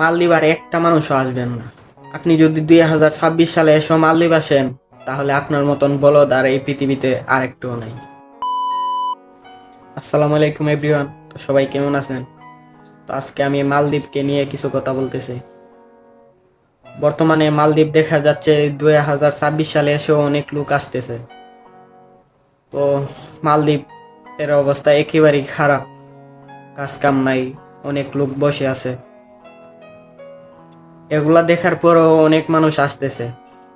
মালদ্বীপ আর একটা মানুষও আসবেন না। আপনি যদি 2026 সালে এসে মালদ্বীপ আসেন, তাহলে আপনার মতন বলদ আর এই পৃথিবীতে আরেকটুও নাই। আসসালামু আলাইকুম এভরিওয়ান। তো সবাই কেমন আছেন? তো আজকে আমি মালদ্বীপকে নিয়ে কিছু কথা বলতেছি। বর্তমানে মালদ্বীপ দেখা যাচ্ছে 2026 সালে এসেও অনেক লোক আসতেছে। তো মালদ্বীপ এর অবস্থা একেবারেই খারাপ, কাজ কাম নাই, অনেক লোক বসে আছে। এগুলা দেখার পরও অনেক মানুষ আসতেছে,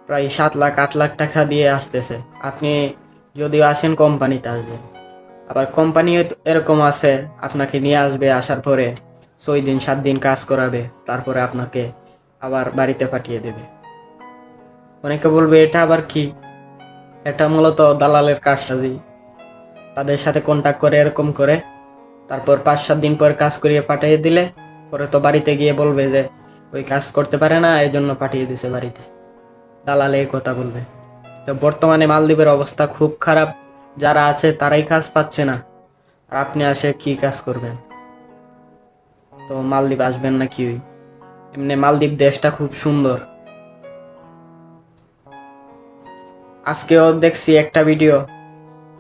প্রায় 7 লাখ 8 লাখ টাকা দিয়ে আসতেছে। আপনি যদি আসেন কোম্পানিতে আসবেন, আবার কোম্পানি এরকম আছে, আপনাকে নিয়ে আসবে, আসার পরে 6 দিন 7 দিন কাজ করাবে, তারপরে আপনাকে আবার বাড়িতে পাঠিয়ে দেবে। অনেকে বলবে এটা আবার কি? এটা মূলত দালালের কারসাজি। তাদের সাথে কন্ট্যাক্ট করে এরকম করে, তারপর 5 7 দিন পর কাজ করিয়ে পাঠিয়ে দিলে পরে তো বাড়িতে গিয়ে বলবে যে ওই কাজ করতে পারে না, এই জন্য পাঠিয়ে দিছে বাড়িতে। দালালে এই কথা বলবে। তো বর্তমানে মালদ্বীপের অবস্থা খুব খারাপ। যারা আছে তারাই কাজ পাচ্ছে না, আর আপনি আসে কি কাজ করবেন? তো মালদ্বীপ আসবেন না কি? এমনি মালদ্বীপ দেশটা খুব সুন্দর। আজকেও দেখছি একটা ভিডিও,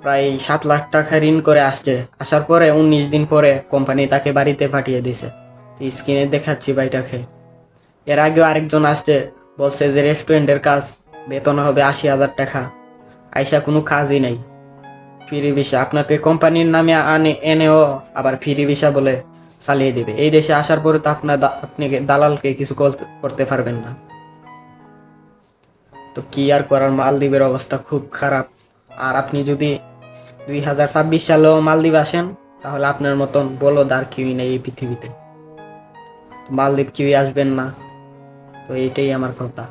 প্রায় 7 লাখ টাকা ঋণ করে আসছে, আসার পরে 19 দিন পরে কোম্পানি তাকে বাড়িতে পাঠিয়ে দিছে। স্ক্রিনে দেখাচ্ছি ভাইটাকে। এর আগেও আরেকজন আসছে, বলছে যে রেস্টুরেন্টের কাজ, বেতন হবে 80,000 টাকা। আইসা কোনো কাজই নাই, ফ্রি ভিসা আপনাকে কোম্পানির নামে এনেও আবার ফ্রি ভিসা বলে চালিয়ে দিবে। এই দেশে আসার পরে তো আপনি দালালকে কিছু করতে পারবেন না। তো কি আর করার, মালদ্বীপের অবস্থা খুব খারাপ। আর আপনি যদি 2026 সালেও মালদ্বীপ আসেন, তাহলে আপনার মতন বলদ আর কেউই নেই এই পৃথিবীতে। তো মালদ্বীপ কেউই আসবেন না। তো এইটাই আমার কথা।